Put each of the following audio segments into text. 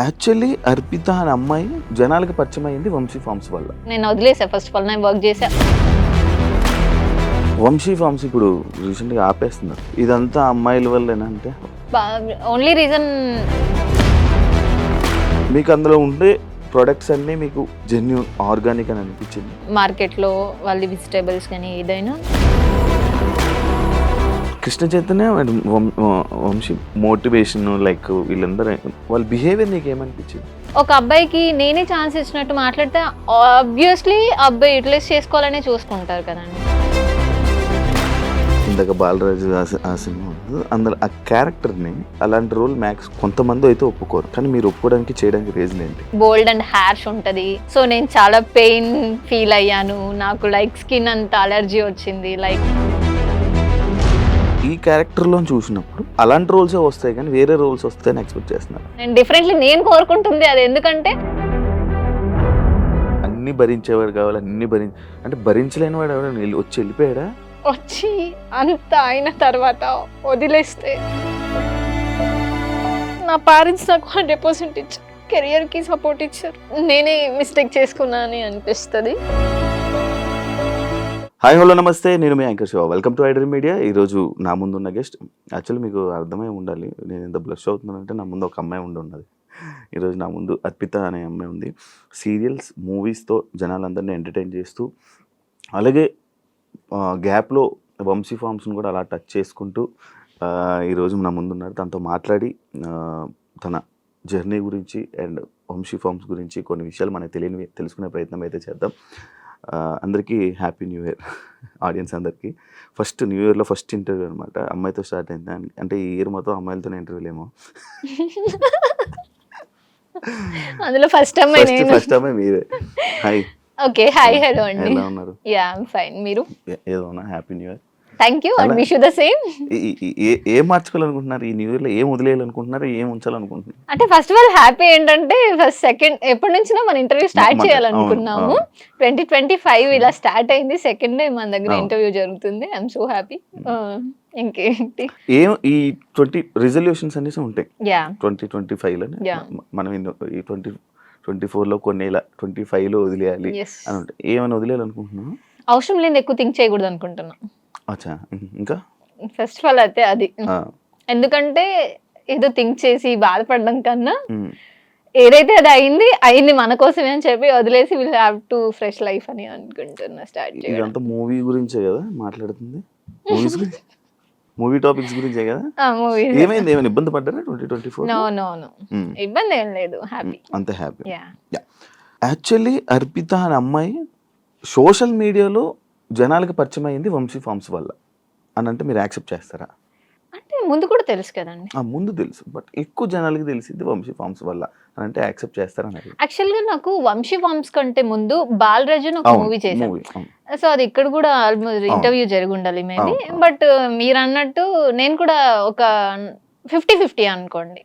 Actually Arpita అనే అమ్మాయి జనాలకి పరిచయం అయింది వంశీ ఫార్మ్స్ వల్ల. నేను వదిలేసా ఫస్ట్ ఆఫ్ ఆల్, నేను వర్క్ చేసా. వంశీ ఫార్మ్స్ ఇప్పుడు రీసెంట్గా ఆపేస్తున్నారు. ఇదంతా అమ్మాయిల వల్లేనా అంటే? ఓన్లీ రీజన్ మీకు అందులో ఉండే ప్రొడక్ట్స్ అన్నీ మీకు జెన్యూన్ ఆర్గానిక్ అని అనిపించింది? మార్కెట్లో వాళ్ళ వెజిటేబుల్స్ కానీ ఏదైనా Krishna Chaitanya and Vamshi motivation like వీళ్ళందరూ వాళ్ళ బిహేవియర్ నీకు ఏమనిపించింది? ఒక అబ్బాయికి నేనే ఛాన్స్ ఇచ్చినట్టు మాట్లాడితే ఆబ్వియస్లీ అబ్బాయి యూటిలైజ్ చేసుకోవాలనే చూసుకుంటారు కదండి. ఇందాక బాలరాజు ఆ సినిమా అందులో ఆ క్యారెక్టర్ని అలాంటి రోల్ మ్యాక్స్ కొంతమంది అయితే ఒప్పుకోరు, కానీ మీరు ఒప్పుకోవడానికి చేయడానికి రీజన్ ఏంటి? బోల్డ్ అండ్ హ్యాష్ ఉంటుంది. సో నేను చాలా పెయిన్ ఫీల్ అయ్యాను, నాకు లైక్ స్కిన్ అంత అలర్జీ వచ్చింది. లైక్ ఈ క్యారెక్టర్లో చూసినప్పుడు అలాంటి రోల్సే వస్తాయి కానీ వేరే రోల్స్ వస్తాయని ఎక్స్పెక్ట్ చేస్తున్నారు. నేను డిఫరెంట్లీ నేను కోరుకుంటుంది అది. ఎందుకంటే అన్ని భరించేవాడు కావాలి, అన్ని అంటే భరించలేని వాడు ఎవడ వచ్చి వెళ్ళిపోయాడా? వచ్చి అంత అయిన తర్వాత వదిలేస్తే నా పేరెంట్స్ నాకు 100% ఇచ్చారు, కెరియర్కి సపోర్ట్ ఇచ్చారు. నేనే మిస్టేక్ చేసుకున్నా అని అనిపిస్తుంది. హాయ్ హలో నమస్తే, నేను మీ anchor Siva. Welcome to iDream media. ఈరోజు నా ముందు ఉన్న గెస్ట్ యాక్చువల్లీ మీకు అర్థమై ఉండాలి నేను ఎంత బ్లష్ అవుతున్నానంటే నా ముందు ఒక అమ్మాయి ఉన్నది. ఈరోజు నా ముందు అర్పిత అనే అమ్మాయి ఉంది. సీరియల్స్ మూవీస్తో జనాలందరినీ ఎంటర్టైన్ చేస్తూ అలాగే గ్యాప్లో వంశీ ఫార్మ్స్ని కూడా అలా టచ్ చేసుకుంటూ ఈరోజు నా ముందున్నారు. తనతో మాట్లాడి తన జర్నీ గురించి అండ్ వంశీ ఫార్మ్స్ గురించి కొన్ని విషయాలు మనకు తెలియనివి తెలుసుకునే ప్రయత్నం అయితే చేద్దాం. అందరికీ హ్యాపీ న్యూ ఇయర్ ఆడియన్స్ అందరికీ. ఫస్ట్ న్యూ ఇయర్లో ఫస్ట్ ఇంటర్వ్యూ అనమాట, అమ్మాయితో స్టార్ట్ అయింది. అంటే ఈ ఇయర్ మొత్తం అమ్మాయిలతోనే ఇంటర్వ్యూలు ఏమో. అందులో ఫస్ట్ అమ్మాయి మీరే. హాయ్. ఓకే, హాయ్ హలో అండి. ఎలా ఉన్నారు? Yeah I'm fine. మీరు? ఏదో happy new year. Thank you and wish you the same. ఏం మార్చుకోవాలనుకుంటున్నారు ఈ న్యూ ఇయర్లో? ఏం వదిలేయాలనుకుంటున్నారు, ఏం ఉంచాలనుకుంటున్నారు? అంటే ఫస్ట్ ఆఫ్ ఆల్ హ్యాపీ ఏంటంటే ఫస్ట్ సెకండ్ ఎప్పటి నుంచినా మన ఇంటర్వ్యూ స్టార్ట్ చేయాలనుకున్నాము. 2025 ఇలా స్టార్ట్ అయింది. సెకండ్ డే మన దగ్గర ఇంటర్వ్యూ జరుగుతుంది. I'm so happy. ఇంకేంటి ఈ 20 రిజల్యూషన్స్ అనేసి ఉంటాయి. యా 2025లో మనం ఈ 2024లో కొన్ని ఇలా 25లో వదిలేయాలి అని ఉంటాయి. ఏమైనా వదిలేయాలనుకుంటున్నాను? అవసరం లేని ఎక్కువ థింక్ చేయకూడదు అనుకుంటున్నా. అచ్చా, ఇంకా ఫస్ట్ ఆఫ్ ఆల్ అయితే అది. ఎందుకంటే ఏదో థింక్ చేసి బాధపడడం కన్నా ఏదైతే అది అయింది మన కోసమే అని చెప్పి వదిలేసి will have to fresh life అని అనుకుంటున్నా. స్టార్ట్ చేయడం. ఇదంతా మూవీ గురించే కదా మాట్లాడుతుంది, మూవీస్ గురించి, మూవీ టాపిక్స్ గురించే కదా. ఏమైంది, ఏమైనా ఇబ్బంది పడ్డారా 2024? నో ఇబ్బంది ఏం లేదు, హ్యాపీ, అంతే హ్యాపీ. యాక్చువల్లీ అర్పిత అనే అమ్మాయి సోషల్ మీడియాలో జనాలకి పరిచయం అయింది వంశీ ఫార్మ్స్ వల్ల అని అంటే మీరు యాక్సెప్ట్ చేస్తారా? అంటే ముందు కూడా తెలుసు కదండి. ముందు తెలుసు, బట్ ఎక్కువ జనాలకి తెలిసింది వంశీ ఫార్మ్స్ వల్ల అని అంటే యాక్సెప్ట్ చేస్తారా? యాక్చువల్ గా నాకు వంశీ ఫార్మ్స్ కంటే ముందు బాలరాజు ఒక మూవీ చేశాను. సో అది ఇక్కడ కూడా ఆల్మోస్ట్ ఇంటర్వ్యూ జరిగి ఉండాలి మేబీ. బట్ మీరు అన్నట్టు నేను కూడా ఒక 50-50 అనుకోండి.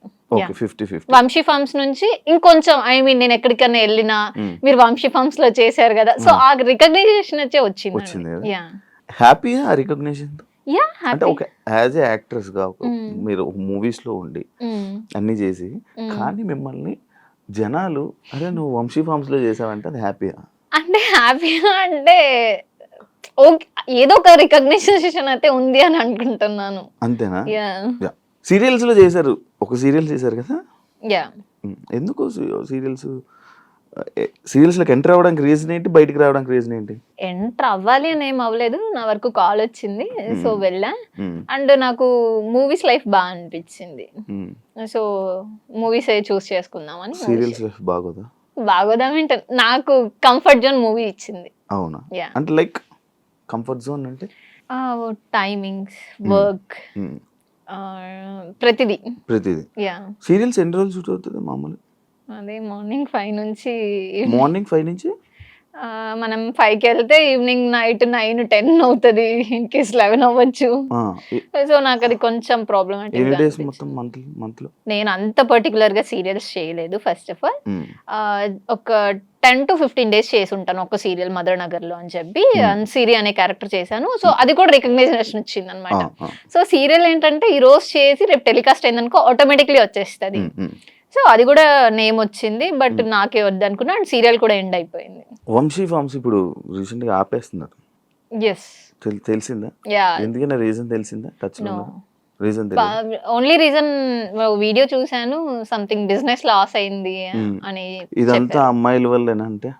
వంశీ ఫార్మ్స్ నుంచి ఇంకొంచెం నేను ఎక్కడికైనా వెళ్ళినా మీరు వంశీ ఫార్మ్స్ లో చేశారు కదా, సో ఆ రికగ్నైజేషన్ వచ్చే వచ్చింది. హ్యాపీ ఆ రికగ్నిషన్. అంటే ఒక యాజ్ ఏ యాక్ట్రెస్ గా మీరు మూవీస్ లో ఉండి అన్ని చేసి కానీ మిమ్మల్ని జనాలు అరే నువ్వు వంశీ ఫార్మ్స్ లో చేసావంటే అది హ్యాపీయా? అంటే హ్యాపీయా అంటే ఏదో ఒక రికగ్నైజేషన్ అయితే ఉంది అని అనుకుంటున్నాను. అంతేనా? సీరియల్స్ లో చేశారు, ఒక సీరియల్ చేశారు కదా. ఎందుకు సీరియల్స్ లోకి ఎంటర్ అవ్వడానికి రీజన్ ఏంటి, బయటికి రావడానికి రీజన్ ఏంటి? ఎంటర్ అవ్వాలి అని ఏం అవ్వలేదు, నా వరకు కాల్ వచ్చింది సో వెళ్ళా. అండ్ నాకు మూవీస్ లైఫ్ బాగా అనిపించింది, సో మూవీస్ చూస్ చేసుకుందామని. సీరియల్స్ లైఫ్ బాగోదామంటే నాకు కంఫర్ట్ జోన్ మూవీ ఇచ్చింది. అవునా? అంటే లైక్ కంఫర్ట్ జోన్ అంటే టైమింగ్స్, వర్క్, ప్రతిదీ. సీరియల్స్ ఎన్ని రోజులు షూట్ అవుతుంది మామూలు? అదే మార్నింగ్ 5 నుంచి మనం 5కి వెళ్తే ఈవినింగ్ నైట్ 9-10 అవుతుంది, ఇన్ కేస్ 11 అవ్వచ్చు. సో నాకు అది కొంచెం ప్రాబ్లమాటిక్. నేను అంత పర్టికులర్ గా సీరియల్స్ చేయలేదు. ఫస్ట్ ఆఫ్ ఆల్ ఒక 10 to 15 days చేసి ఉంటాను ఒక సీరియల్ మదర్ నగర్ లో అని చెప్పి సిరి అనే క్యారెక్టర్ చేశాను. సో అది కూడా రికగ్నైజేషన్ వచ్చింది అనమాట. సో సీరియల్ ఏంటంటే ఈ రోజు చేసి రేపు టెలికాస్ట్ అయిందనుకో ఆటోమేటిక్లీ వచ్చేస్తుంది. సో అది కూడా నేమ్ వచ్చింది, బట్ నాకే వద్దు అనుకున్నా, అండ్ సీరియల్ కూడా ఎండ్ అయిపోయింది. వంశీ ఫార్మ్స్ ఇప్పుడు రీసెంట్ గా ఆపేస్తున్నారు. ఎస్. తెలిసిందా? యా. ఎందుకన్నా రీజన్ తెలిసిందా? టచ్ లో no. Reason only reason video చూసాను, సంథింగ్ బిజినెస్ లాస్ అయింది అని ఇదంతా అమ్మాయిల వల్లేనా అంటే?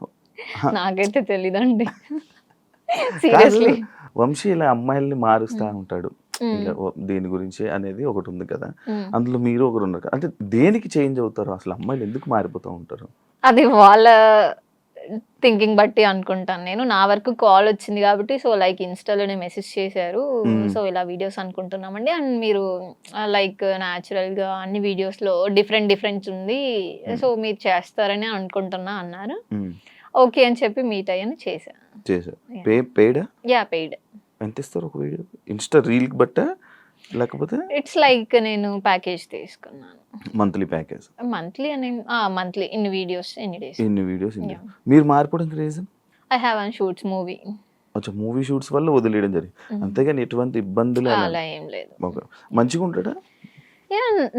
నాకైతే తెలీదండి సీరియస్లీ. వంశీ ఇలా అమ్మాయిల్ని మారుస్తా ఉంటాడు ఇలా దీని గురించి అనేది ఒకటి ఉంది కదా, అందులో మీరు ఒకరు ఉన్నారు కదా. అంటే దేనికి చేంజ్ అవుతారు అసలు అమ్మాయిలు, ఎందుకు మారిపోతూ ఉంటారు? అది వాళ్ళ థింకింగ్ బట్టి అనుకుంటాను నేను. నా వరకు కాల్ వచ్చింది కాబట్టి, సో లైక్ ఇన్స్టాలోనే మెసేజ్ చేశారు, సో ఇలా వీడియోస్ అనుకుంటున్నామండి, అండ్ మీరు లైక్ గా అన్ని వీడియోస్ లో డిఫరెంట్ ఉంది, సో మీరు చేస్తారని అనుకుంటున్నా అన్నారు. ఓకే అని చెప్పి మీట్ అయ్యాను, చేశాను. పెయిడా? Yeah, paid. ఎంత ఇస్తారు ఒక వీడియో? ఇన్స్టా రీల్ బట్ట లేకపోతే? ఇట్స్ లైక్ నేను ప్యాకేజ్ తీసుకున్నాను, మంత్లీ ప్యాకేజ్. మంత్లీ అని మంత్లీ ఇన్ని వీడియోస్ ఎన్ని డేస్. మీరు మారిపోవడానికి reason? I have one shoots movie. అచ్చా, మూవీ షూట్స్ వల్ల వదిలేయడం జరిగింది, అంతేగాని ఎటువంటి ఇబ్బందులు అలా ఏం లేదు. మంచిగా ఉంటాడా?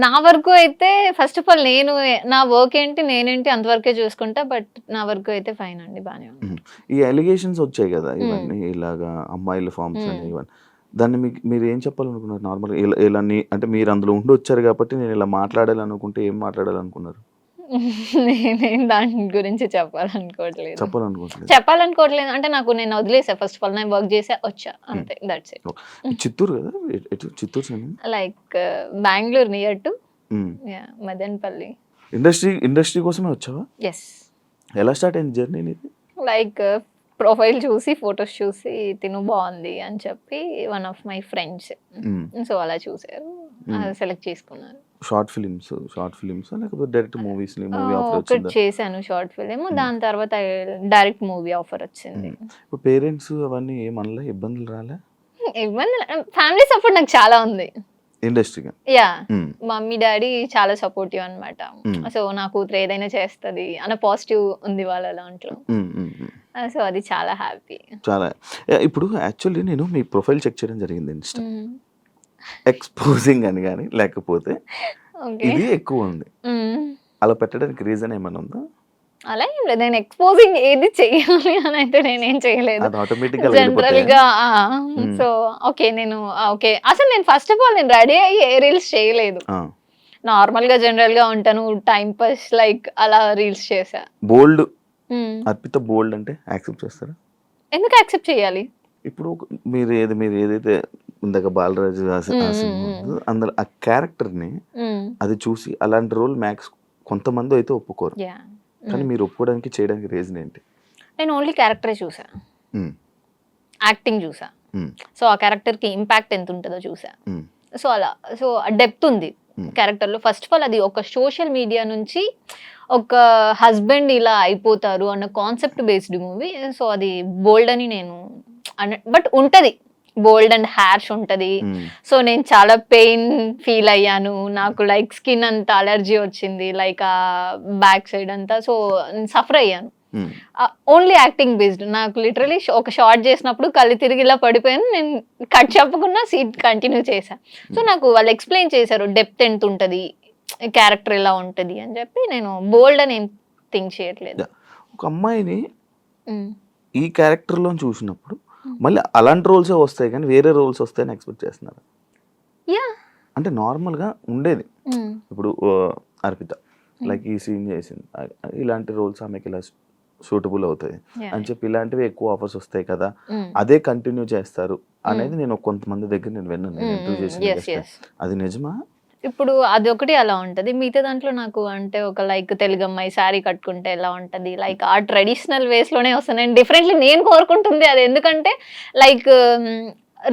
నా వరకు అయితే ఫస్ట్ ఆఫ్ ఆల్ నేను నా వర్క్ ఏంటి నేనేంటి అంతవరకే చూసుకుంటా, బట్ నా వరకు అయితే ఫైన్ అండి, బానే ఉంది. ఈ అలిగేషన్స్ వచ్చాయి కదా ఇవన్నీ, ఇలాగా అమ్మాయిల ఫార్మ్స్ అని ఇవన్నీ, దాన్ని మీరు ఏం చెప్పాలనుకున్నారు నార్మల్గా? ఇలా అంటే మీరు అందులో ఉండి వచ్చారు కాబట్టి నేను ఇలా మాట్లాడాలనుకుంటే ఏం మాట్లాడాలనుకున్నారు? నేనేం దాని గురించి చెప్పాలనుకోవట్లేదు అంటే నాకు నేను వదిలేసా, ఫస్ట్ ఆఫ్ ఆల్ నేను వర్క్ చేసా వచ్చా అంతే, దట్స్ ఇట్. చిత్తూరు కదా? Chittoor like Bengaluru near to Madanapalle. Industry కోసమే వచ్చావా? ఎస్. ఎలా స్టార్ట్ అయింది జర్నీ నీది? లైక్ ప్రొఫైల్ చూసి ఫొటోస్ చూసి తిను బాగుంది అని చెప్పి one of my friends, so అలా చూసారు, సెలెక్ట్ చేసుకున్నారు. షార్ట్ ఫిలిమ్స్ లేకపోతే డైరెక్ట్ మూవీస్? ఒకటి చేశాను షార్ట్ ఫిలిం, దాని తర్వాత డైరెక్ట్ మూవీ ఆఫర్ వచ్చింది. ఇప్పుడు పేరెంట్స్ అవన్నీ ఏమనలే, ఇబ్బందులు రాలే? ఫ్యామిలీ సపోర్ట్ నాకు చాలా ఉంది ఇండస్ట్రీగా. యా, మమ్మీ డాడీ చాలా సపోర్టివ్ అన్నమాట, సో నా కూతురు ఏదైనా చేస్తుంది అన్న పాజిటివ్ ఉంది వాళ్ళ దాంట్లో, సో అది చాలా హ్యాపీ. చాలా. ఇప్పుడు యాక్చువల్లీ నేను మీ ప్రొఫైల్ చెక్ చేయడం జరిగింది ఇన్స్టా, ఎక్స్పోజింగ్ అని కానీ లేకపోతే ఇది ఎక్కువ ఉంది, అలా పెట్టడానికి రీజన్ ఏమైనా ఉందా? అలా ఏం లేదు, నేను ఎక్స్పోజింగ్ ఏది చెయ్యాలి అని అయితే నేనేం చేయలేదు జనరల్ గా. సో ఓకే నేను ఓకే అసలు నేను ఫస్ట్ ఆఫ్ ఆల్ నేను రెడీ అయ్యి ఏ రీల్స్ చేయలేదు, నార్మల్ గా జనరల్ గా ఉంటాను, టైం పాస్ లైక్ అలా రీల్స్ చేసా. బోల్డ్ అర్పిత బోల్డ్ అంటే యాక్సెప్ట్ చేస్తారా? ఎందుకు యాక్సెప్ట్ చేయాలి? ఇప్పుడు మీరు ఏదైతే ఇందాక బాలరాజు అందులో ఆ క్యారెక్టర్ ని అది చూసి అలాంటి రోల్ మ్యాక్స్ కొంతమంది అయితే ఒప్పుకోరు, కానీ మీరు ఒప్పుకోవడానికి చేయడానికి రీజన్ ఏంటి? నేను ఓన్లీ క్యారెక్టరే చూసా, యాక్టింగ్ చూసా, సో ఆ క్యారెక్టర్ కి ఇంపాక్ట్ ఎంత ఉంటుందో చూసా, సో అలా సో డెప్త్ ఉంది క్యారెక్టర్ లో. ఫస్ట్ ఆఫ్ ఆల్ అది ఒక సోషల్ మీడియా నుంచి ఒక హస్బెండ్ ఇలా అయిపోతారు అన్న కాన్సెప్ట్ బేస్డ్ మూవీ, సో అది బోల్డ్ అని నేను బట్ ఉంటది బోల్డ్ అండ్ హ్యార్ష్ ఉంటది, సో నేను చాలా పెయిన్ ఫీల్ అయ్యాను, నాకు లైక్ స్కిన్ అంతా అలర్జీ వచ్చింది, లైక్ ఆ బ్యాక్ సైడ్ అంతా, సో సఫర్ అయ్యాను. ఓన్లీ యాక్టింగ్ బేస్డ్, నాకు లిటరలీ ఒక షార్ట్ చేసినప్పుడు కళ్ళు తిరిగి ఇలా పడిపోయాను, నేను కట్ చెప్పకుండా సీట్ కంటిన్యూ చేశాను. సో నాకు వాళ్ళు ఎక్స్ప్లెయిన్ చేశారు డెప్త్ ఎంత ఉంటది, క్యారెక్టర్ ఎలా ఉంటది అని చెప్పి, నేను బోల్డ్ అని ఏం థింక్ చేయట్లేదు. ఒక అమ్మాయిని ఈ క్యారెక్టర్ లో చూసినప్పుడు మళ్ళీ అలాంటి రోల్సే వస్తాయి కానీ వేరే రోల్స్ వస్తాయని ఎక్స్పెక్ట్ చేస్తున్నారు? అంటే నార్మల్ గా ఉండేది ఇప్పుడు అర్పిత లైక్ ఈ సీన్ చేసింది, ఇలాంటి రోల్స్ ఆమెకి ఇలా సూటబుల్ అవుతాయి అని చెప్పి ఇలాంటివి ఎక్కువ ఆఫర్స్ వస్తాయి కదా, అదే కంటిన్యూ చేస్తారు అనేది నేను కొంతమంది దగ్గర నేను విన్నాను, ఇంటర్వ్యూ చేసిన. అది నిజమా? ఇప్పుడు అది ఒకటి అలా ఉంటది, మిగతా దాంట్లో నాకు అంటే ఒక లైక్ తెలుగు అమ్మాయి శారీ కట్టుకుంటే ఎలా ఉంటది, లైక్ ఆ ట్రెడిషనల్ వేస్ లోనే వస్తాను నేను, డిఫరెంట్లీ నేను కోరుకుంటుంది అది. ఎందుకంటే like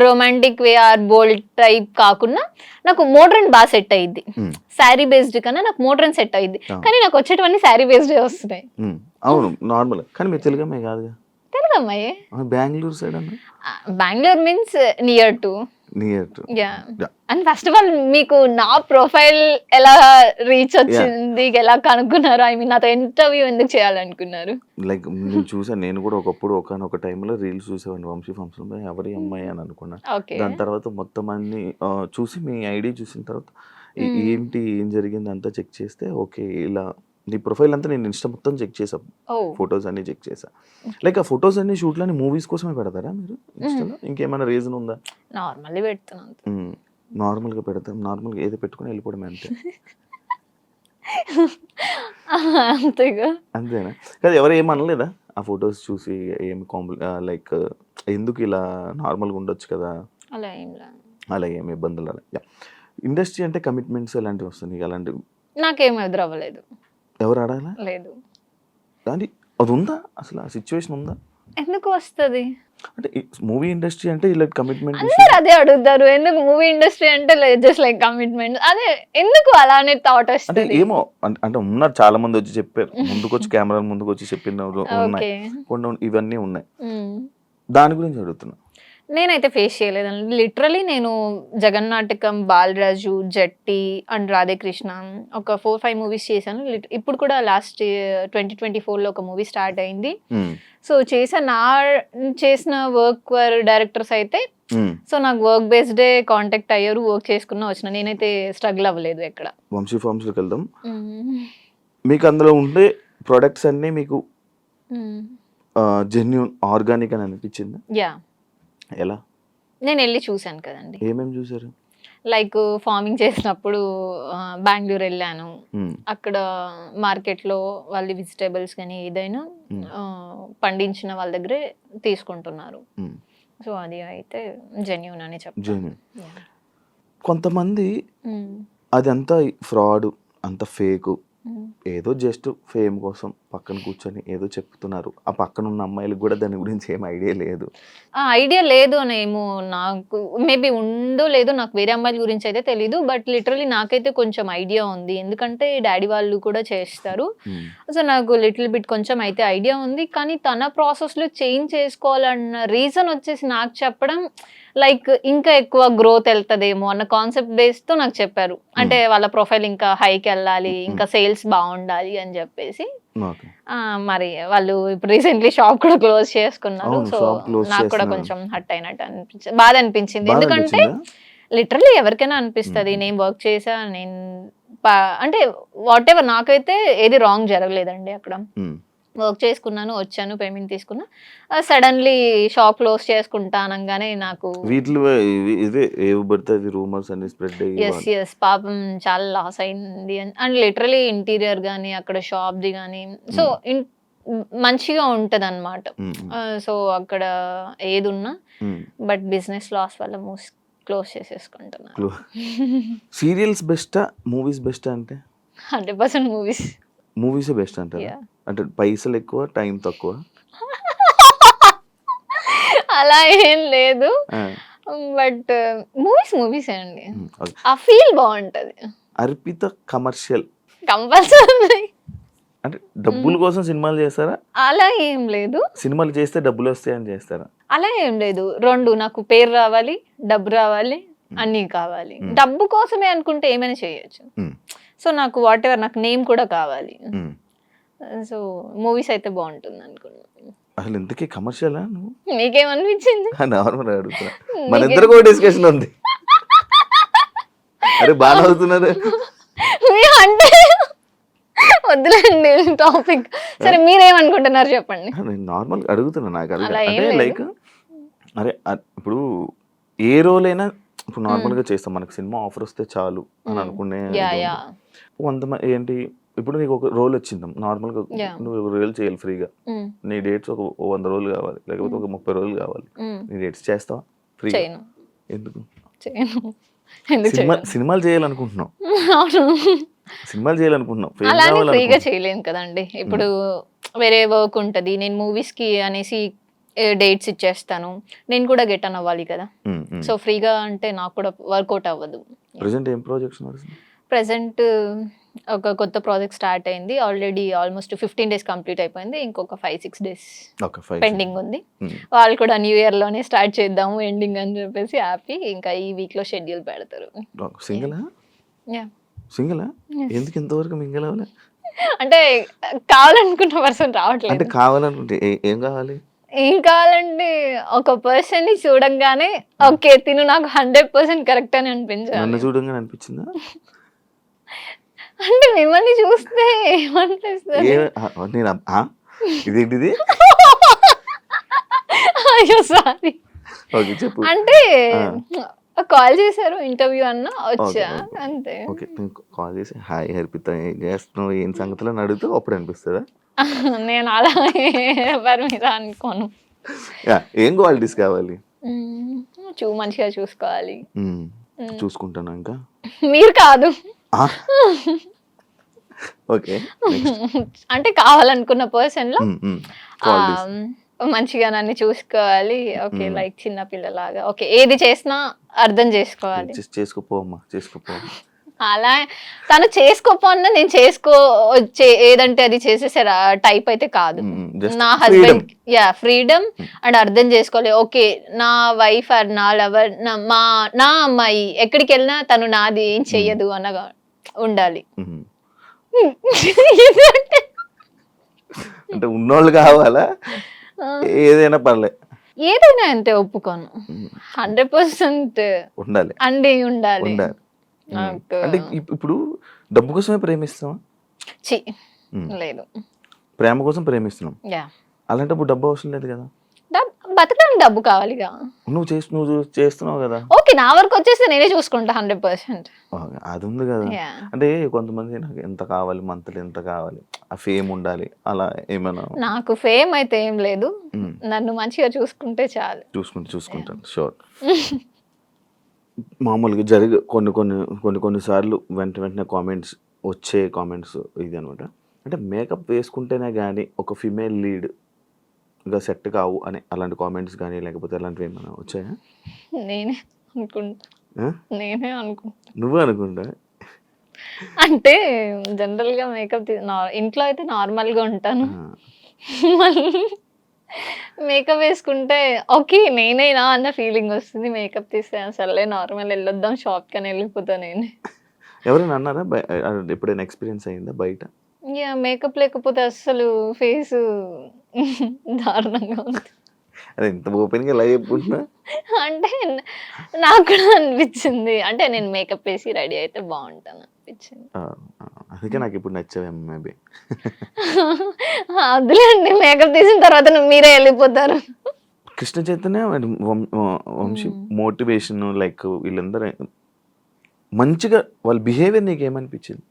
romantic way or bold type కాకుండా నాకు మోడ్రన్ బాగా సెట్ అయ్యిద్ది, శారీ బేస్డ్ కన్నా నాకు మోడ్రన్ సెట్ అయ్యిద్ది, కానీ నాకు వచ్చేటివన్నీ శారీ బేస్డ్ వస్తున్నాయి. అవును నార్మల్, కానీ మీరు తెలుగు అమ్మాయి కాదు? తెలుగు అమ్మాయి. బెంగళూరు సైడ్ అన్న? Bengaluru means near to. And first of all మీకు నా ప్రొఫైల్ ఎలా రీచ్ వచ్చింది, ఎలా కనుక్కున్నారు, ఐ మీన్ నాతో ఇంటర్వ్యూ ఎందుకు చేయాలనుకున్నారు? లైక్ నేను చూసాను, నేను కూడా ఒకప్పుడు ఒక టైంలో రీల్స్ చూసేవాడిని వంశీ ఫంక్షన్ ఎవరి అమ్మాయి అని అనుకున్నాను. దాని తర్వాత మొత్తం అన్ని చూసి మీ ఐడి చూసిన తర్వాత ఏంటి ఏం జరిగింది అంతా చెక్ చేస్తే ఓకే ఇలా నీ ప్రొఫైల్ అంతా నేను ఇన్స్టా మొత్తం చెక్ చేసా, ఫొటోస్ అన్ని చెక్ చేసా. లైక్ ఆ ఫొటోస్ అన్ని షూట్లని మూవీస్ కోసమే పెడతారా మీరు ఇన్స్టాలో? ఇంకేమైనా రీజన్ ఉందా? నార్మల్లీ పెడుతున్నాను. నార్మల్గా పెడతాం, నార్మల్గా ఏదో పెట్టుకుని వెళ్ళిపోవడమే అంతే. అంతేగా. అంతేనా? కాదు ఎవరు ఏమనలేదా ఆ ఫొటోస్ చూసి? ఏమి లైక్ ఎందుకు ఇలా నార్మల్గా ఉండొచ్చు కదా, అలా ఏం లేదు. అలా ఏమి ఇబ్బందులు అలా? ఇండస్ట్రీ అంటే కమిట్మెంట్స్ ఎలాంటివి వస్తుంది? అలాంటివి నాకేం ఎదురవ్వలేదు. ఎవరు అడగలా? లేదు. కానీ అది ఉందా అసలు? ఆ సిచ్యువేషన్ ఉందా? ఎందుకు వస్తది? అంటే మూవీ ఇండస్ట్రీ అంటే ఇలా కమిట్మెంట్ అందరు అదే అడుగుతారు. ఎందుకు మూవీ ఇండస్ట్రీ అంటే జస్ట్ లైక్ కమిట్మెంట్. అదే ఎందుకు అలానే థాట్ అంటే వస్తది? ఏమో అంటే ఉన్నారు చాలా మంది వచ్చి చెప్పారు, ముందుకొచ్చి కెమెరా ముందుకు వచ్చి చెప్పిన ఉన్నాయి, ఓకే. కొన్ని ఇవన్నీ ఉన్నాయి. దాని గురించి అడుగుతున్నా. నేనైతే ఫేస్ చేయలేదండి. లిటరలీ నేను జగన్నాటకం, బాలరాజు, జట్టి అండ్ రాధేకృష్ణ ఒక 4-5 మూవీస్ చేశాను. ఇప్పుడు కూడా లాస్ట్ 2024లో ఒక మూవీ స్టార్ట్ అయింది. సో చేసిన వర్క్ డైరెక్టర్స్ అయితే సో నాకు వర్క్ బేస్డే కాంటాక్ట్ అయ్యారు, వర్క్ చేసుకున్నా వచ్చిన. నేనైతే స్ట్రగుల్ అవ్వలేదు ఎక్కడ. వంశీ ఫార్మ్స్లోకి వెళ్దాం. మీకు అందులో ఉండే ప్రొడక్ట్స్ అన్నీ మీకు జెన్యూన్ ఆర్గానిక్ అని అనిపించింది? యా, ఎలా? నేను వెళ్ళి చూశాను కదండి. ఏమేమి చూసారు? లైక్ ఫార్మింగ్ చేసినప్పుడు బెంగళూరు వెళ్ళాను. అక్కడ మార్కెట్లో వాళ్ళ వెజిటేబుల్స్ కానీ ఏదైనా పండించిన వాళ్ళ దగ్గరే తీసుకుంటున్నారు. సో అది అయితే జెన్యూన్ అని చెప్తాను. కొంతమంది అది అంతా ఫ్రాడ్, అంత ఫేక్, ఏదో జస్ట్ ఫేమ్ కోసం పక్కన కూర్చొని ఏదో చెప్తున్నారు. ఆ పక్కన ఉన్న అమ్మాయిలకు కూడా దాని గురించి ఏం ఐడియా లేదు. ఐడియా లేదు అనేమో, నాకు మేబీ ఉందో లేదో, నాకు వేరే అమ్మాయిల గురించి అయితే తెలీదు. బట్ లిటరలీ నాకైతే కొంచెం ఐడియా ఉంది, ఎందుకంటే డాడీ వాళ్ళు కూడా చేస్తారు. సో నాకు లిటిల్ బిట్ కొంచెం అయితే ఐడియా ఉంది. కానీ తన ప్రాసెస్లో చేంజ్ చేసుకోవాలన్న రీజన్ వచ్చేసి నాకు చెప్పడం లైక్ ఇంకా ఎక్కువ గ్రోత్ వెళ్తదేమో అన్న కాన్సెప్ట్ బేస్తో నాకు చెప్పారు. అంటే వాళ్ళ ప్రొఫైల్ ఇంకా హైకి వెళ్ళాలి, ఇంకా సేల్స్ బాగుండాలి అని చెప్పేసి. మరి వాళ్ళు ఇప్పుడు రీసెంట్లీ షాప్ కూడా క్లోజ్ చేసుకున్నారు. సో నాకు కూడా కొంచెం హర్ట్ అయినట్టు బాధ అనిపించింది. ఎందుకంటే లిటరలీ ఎవరికైనా అనిపిస్తుంది. నేను వర్క్ చేసా, నేను అంటే వాట్ ఎవర్, నాకైతే ఏది రాంగ్ జరగలేదండి. అక్కడ వర్క్ చేసుకున్నాను, వచ్చాను, పేమెంట్ తీసుకున్నా. సడన్లీ షాప్ క్లోజ్ చేసుకుంటా అనగానే నాకు ఎస్ పాపం చాలా లాస్ అయింది. అండ్ లిటరలీ ఇంటీరియర్ కానీ అక్కడ షాప్ది కానీ సో మంచిగా ఉంటది అన్నమాట. సో అక్కడ ఏది ఉన్నా బట్ బిజినెస్ లాస్ వల్ల క్లోజ్ చేసేసుకుంటున్నాను. సీరియల్స్ బెస్టా మూవీస్ బెస్టా? అంటే 100% మూవీస్ బెస్ట్ అంటారా? అంటే పైసలు ఎక్కువ, టైం తక్కువ? అలా ఏం లేదు, బట్ మూవీస్ అండి. ఆ ఫీల్ బాగుంటది. Arpita commercial compulsory. అంటే డబ్బుల కోసం సినిమాలు చేస్తారా? అలా ఏం లేదు. సినిమాలు చేస్తే డబ్బులు వస్తాయని చేస్తారా? అలా ఏం లేదు. రెండు, నాకు పేరు రావాలి, డబ్బు రావాలి, అన్నీ కావాలి. డబ్బు కోసమే అనుకుంటే ఏమైనా చేయొచ్చు. సో నాకు వాట్ ఎవర్, నాకు నేమ్ కూడా కావాలి. సో మూవీస్ అయితే బాగుంటుంది అనుకున్నాను. అసలు ఇంతకీ కమర్షియలా? నీకేమనిపించింది? నార్మల్ అడుగుతున్నా, మన ఇద్దరు కూడా డిస్కషన్ ఉంది. అరే బాగా అవుతున్నారు అంటే వద్దులేండి టాపిక్. సరే మీరేమనుకుంటున్నారు చెప్పండి. నేను నార్మల్ అడుగుతున్నా. నాకు అంటే లైక్ అరే ఇప్పుడు ఏ రోల్ అయినా ఇప్పుడు నార్మల్గా చేస్తాం, మనకు సినిమా ఆఫర్ వస్తే చాలు అని అనుకునే కొంతమంది ఏంటి, ఇప్పుడు నీకు ఒక రోల్ వచ్చింది నార్మల్గా, నువ్వు ఒక రోల్ చేయాలి ఫ్రీగా, నీ డేట్స్ ఒక 100 రోజులు కావాలి, లేకపోతే ఒక 30 రోజులు కావాలి, నీ డేట్స్ చేస్తావా ఫ్రీగా? ఎందుకు? సినిమాలు చేయాలనుకుంటున్నావు, సినిమాలు చేయాలనుకుంటున్నావు, ఫ్రీగా చేయలేను కదండి. ఇప్పుడు వేరే వర్క్ ఉంటది, నేను మూవీస్ కి అనేసి డేట్స్ ఇచ్చేస్తాను, నేను కూడా గెట్ అన్ అవ్వాలి కదా. సో ఫ్రీగా అంటే నాకు కూడా వర్కౌట్ అవ్వదు. ప్రెసెంట్ ఏం ప్రాజెక్ట్స్? ప్రెసెంట్ ఒక కొత్త ప్రాజెక్ట్ స్టార్ట్ అయింది ఆల్రెడీ, ఆల్మోస్ట్ 15 days కంప్లీట్ అయిపోయింది. ఇంకొక 5-6 days పెండింగ్ ఉంది. వాళ్ళు కూడా న్యూ ఇయర్ లోనే స్టార్ట్ చేద్దాము ఎండింగ్ అని చెప్పేసి హ్యాపీ. ఇంకా ఈ వీక్ లో షెడ్యూల్ పెడతారు. సింగిలా? ఎందుకు ఇంతవరకు మింగిల్ అవ్వలే? అంటే కావాలనుకున్న పర్సన్ రావట్లేదు. అంటే కావాలనుకుంటే ఏం కావాలి? ఏం కావాలంటే ఒక పర్సన్ ని చూడంగానే ఓకే తిను నాకు 100% కరెక్ట్ అని అనిపించాలి. నన్ను చూడంగానే అనిపించిందా? అంటే మిమ్మల్ని చూస్తే ఏమనిపిస్తుంది? నేను ఇదేంటిది? అయ్యో సారీ. ఓకే, చెప్పు. అంటే కాల్ చేశారు, ఇంటర్వ్యూ అన్నా వచ్చా, అంతే. ఓకే, నేను కాల్ చేసి హాయ్ హర్పిత ఏం చేస్తున్నావు, ఏం సంగతులు అని అడుగుతూ అప్పుడు అనిపిస్తుందా? నేను అలా ఎవరి మీద అనుకోను. ఏం క్వాలిటీస్ కావాలి? మంచిగా చూసుకోవాలి. చూసుకుంటాను ఇంకా. మీరు కాదు. ఓకే, అంటే కావాలనుకున్న పర్సన్ లో మంచిగా నన్ను చూసుకోవాలి. ఓకే, లైక్ చిన్న పిల్లలాగా. ఓకే, ఏది చేసినా అర్థం చేసుకోవాలి. చేసుకోపోమ్మా, చేసుకోపో. అలా తను చేసుకోపోన్నా నేను ఏదంటే అది చేసేసారా టైప్ అయితే కాదు. నా హస్బెండ్ ఫ్రీడమ్ అండ్ అర్థం చేసుకోవాలి. ఓకే, నా వైఫ్ ఆర్ నా లవర్, నా అమ్మాయి ఎక్కడికి వెళ్ళినా తను నాది ఏం చెయ్యదు అనగా ఉండాలి. అంటే ఉన్నోళ్ళు కావాలా? ఏదైనా పర్లే, ఏదైనా అంటే ఒప్పుకోను. 100% ఉండాలి అండి, ఉండాలి. అంటే ఇప్పుడు డబ్బు కోసమే ప్రేమిస్తావా? లేదు, ప్రేమ కోసం ప్రేమిస్తున్నాం. అలాంటప్పుడు డబ్బు అవసరం లేదు కదా. బతకడానికి డబ్బు కావాలిగా. నువ్వు చేస్తున్నావు కదా. ఓకే, నా వరకు వచ్చేస్తే నేనే చూసుకుంటా 100%. అది ఉంది కదా. అంటే కొంతమంది నాకు ఎంత కావాలి, మంత్లీ ఎంత కావాలి, ఆ ఫేమ్ ఉండాలి, అలా ఏమైనా? నాకు ఫేమ్ అయితే ఏం లేదు, నన్ను మంచిగా చూసుకుంటే చాలు. చూసుకుంటాను షూర్. మామూలుగా కొన్ని సార్లు వెంటనే కామెంట్స్ వచ్చే కామెంట్స్ ఇది అనమాట. అంటే మేకప్ వేసుకుంటేనే కానీ ఒక ఫిమేల్ లీడ్గా సెట్ కావు అని అలాంటి కామెంట్స్ కానీ లేకపోతే అలాంటివి ఏమైనా వచ్చాయా? నేనే అనుకుంటా. నువ్వు అనుకుంటా? అంటే జనరల్గా మేకప్ ఇంట్లో అయితే నార్మల్గా ఉంటాను. మేకప్ వేసుకుంటే ఓకే నేనేనా అన్న ఫీలింగ్ వస్తుంది. మేకప్ తీస్తే అసలే నార్మల్ వెళ్ళొద్దాం షాప్కి అని వెళ్ళిపోతా నేను. ఎవరైనా అన్నారా? ఎప్పుడైనా ఎక్స్పీరియన్స్ అయిందా బయట? మేకప్ లేకపోతే అస్సలు ఫేస్ దారుణంగా ఉంది. అదే ఇంత ఓపెన్గా ఎలా చెప్పుకుంటున్నా? అంటే నాకు కూడా అనిపించింది, అంటే నేను మేకప్ వేసి రెడీ అయితే బాగుంటాను అనిపించింది. అందుకే నాకు ఇప్పుడు నచ్చావేమో మేబీ. వద్దులేండి, మేకప్ తీసిన తర్వాత మీరే వెళ్ళిపోతారు. కృష్ణ చైతన్య వంశీ మోటివేషన్ లైక్ వీళ్ళందరూ మంచిగా వాళ్ళ బిహేవియర్ నీకు ఏమనిపించింది?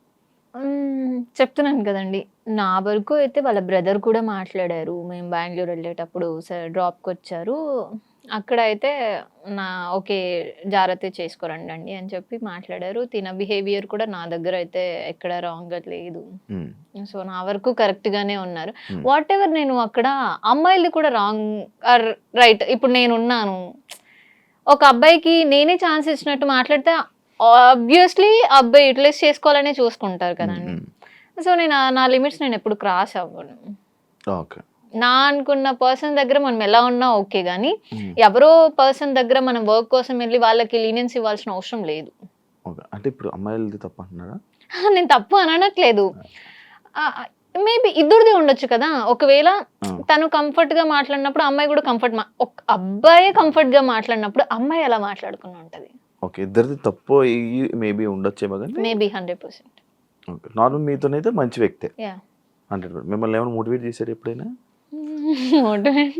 చెప్తున్నాను కదండి, నా వరకు అయితే వాళ్ళ బ్రదర్ కూడా మాట్లాడారు. మేము బెంగళూరు వెళ్ళేటప్పుడు డ్రాప్కి వచ్చారు. అక్కడ అయితే ఓకే జాగ్రత్త చేసుకోరండి అని చెప్పి మాట్లాడారు. తిన బిహేవియర్ కూడా నా దగ్గర అయితే ఎక్కడ రాంగ్ లేదు. సో నా వరకు కరెక్ట్ గానే ఉన్నారు. వాట్ ఎవర్ నేను అక్కడ అమ్మాయిలది కూడా రాంగ్ ఆర్ రైట్. ఇప్పుడు నేనున్నాను, ఒక అబ్బాయికి నేనే ఛాన్స్ ఇచ్చినట్టు మాట్లాడితే ఆబ్వియస్లీ అబ్బాయి యూటిలైజ్ చేసుకోవాలనే చూసుకుంటారు కదండి. సో నేను నా లిమిట్స్ నేను ఎప్పుడు క్రాస్ అవ్వను. నా అనుకున్న పర్సన్ దగ్గర మనం ఎలా ఉన్నా ఓకే, కానీ ఎవరో పర్సన్ దగ్గర మనం వర్క్ కోసం వెళ్ళి వాళ్ళకి లీనియన్స్ ఇవ్వాల్సిన అవసరం లేదు. అంటే ఇప్పుడు అమ్మాయిలది తప్పు అంటున్నారా? నేను తప్పు అనట్లేదు, మేబీ ఇద్దరిది ఉండొచ్చు కదా. ఒకవేళ తను కంఫర్ట్ గా మాట్లాడినప్పుడు అమ్మాయి కూడా అబ్బాయి కంఫర్ట్ గా మాట్లాడినప్పుడు అమ్మాయి ఎలా మాట్లాడుకుని ఉంటది. ఓకే, ఇద్దరిది తప్పు మేబీ ఉండొచ్చేమో కానీ మేబీ 100%. ఓకే, నార్మల్ మీతోనైతే మంచి వ్యక్తే 100%. మిమ్మల్ని ఏమైనా మోటివేట్ చేశారు ఎప్పుడైనా? మోటివేట్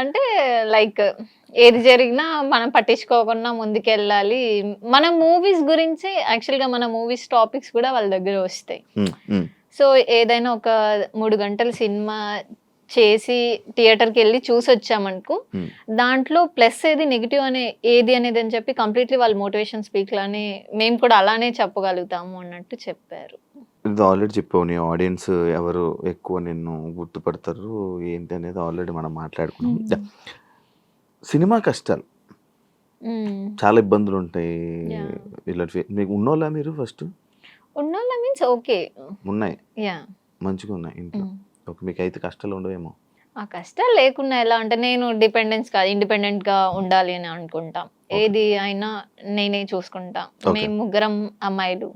అంటే లైక్ ఏది జరిగినా మనం పట్టించుకోకుండా ముందుకెళ్ళాలి. మన మూవీస్ గురించి యాక్చువల్గా మన మూవీస్ టాపిక్స్ కూడా వాళ్ళ దగ్గర వస్తాయి. సో ఏదైనా ఒక 3 గంటల సినిమా చేసి థియేటర్కి వెళ్ళి చూసి వచ్చామనుకో, దాంట్లో ప్లస్ ఏది నెగిటివ్ ఏది అనేది అని చెప్పి కంప్లీట్లీ వాళ్ళ మోటివేషన్ స్పీక్ లానే మేము కూడా అలానే చెప్పగలుగుతాము అన్నట్టు చెప్పారు. ఇది ఆల్రెడీ చెప్పావు, నీ ఆడియన్స్ ఎవరు ఎక్కువ నిన్ను గుర్తుపడతారు ఏంటి అనేది ఆల్రెడీ మనం మాట్లాడుకున్నాం. సినిమా కష్టాలు చాలా ఇబ్బందులు ఉంటాయి. ఇలాంటి మీకు ఉన్నోళ్ళ మీరు ఫస్ట్ ఉన్నోళ్ళ మీన్స్ ఓకే ఉన్నాయి, మంచిగా ఉన్నాయి ఇంట్లో. ఓకే, మీకు అయితే కష్టాలు ఉండవేమో? ఆ కష్టాలు లేకుండా ఎలా అంటే నేను ఇండిపెండెంట్ గా ఉండాలి అని అనుకుంటాం. ఏది అయినా నేనే చూసుకుంటా. మేము 3 అమ్మాయిలు,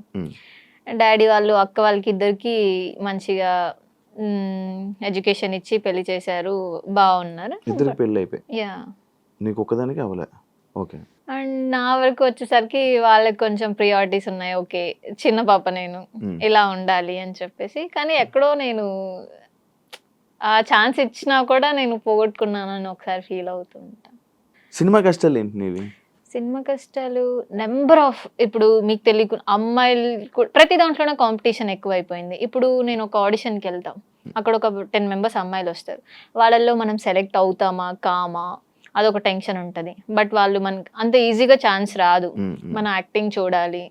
డాడీ వాళ్ళు అక్క వాళ్ళకి ఇద్దరికి మంచిగా ఎడ్యుకేషన్ ఇచ్చి పెళ్లి చేశారు, బాగున్నారు. ఇద్దరికి పెళ్లి అయిపోయి నీకు ఒక్కదానికి అవ్వలే? ఓకే, అండ్ నా వరకు వచ్చేసరికి వాళ్ళకి కొంచెం ప్రియారిటీస్ ఉన్నాయి. ఓకే. చిన్న పాప నేను. ఇలా ఉండాలి అని చెప్పేసి. కానీ ఎక్కడో నేను ఆ ఛాన్స్ ఇచ్చినా కూడా నేను పోగొట్టుకున్నానని ఒకసారి ఫీల్ అవుతూ ఉంటా. సినిమా కష్టాలు ఏంటి నీవి? సినిమా కష్టాలు నంబర్ ఆఫ్ ఇప్పుడు మీకు అమ్మాయిలు ప్రతి దాంట్లోనే కాంపిటీషన్ ఎక్కువైపోయింది. ఇప్పుడు నేను ఒక ఆడిషన్‌కి వెళ్తాం. అక్కడ ఒక 10 మెంబర్స్ అమ్మాయిలు వస్తారు. వాళ్ళల్లో మనం సెలెక్ట్ అవుతామా? కామా? అదొక టెన్షన్ ఉంటది. బట్ వాళ్ళు మనకి అంత ఈజీగా ఛాన్స్ రాదు. మన యాక్టింగ్ చూడాలి.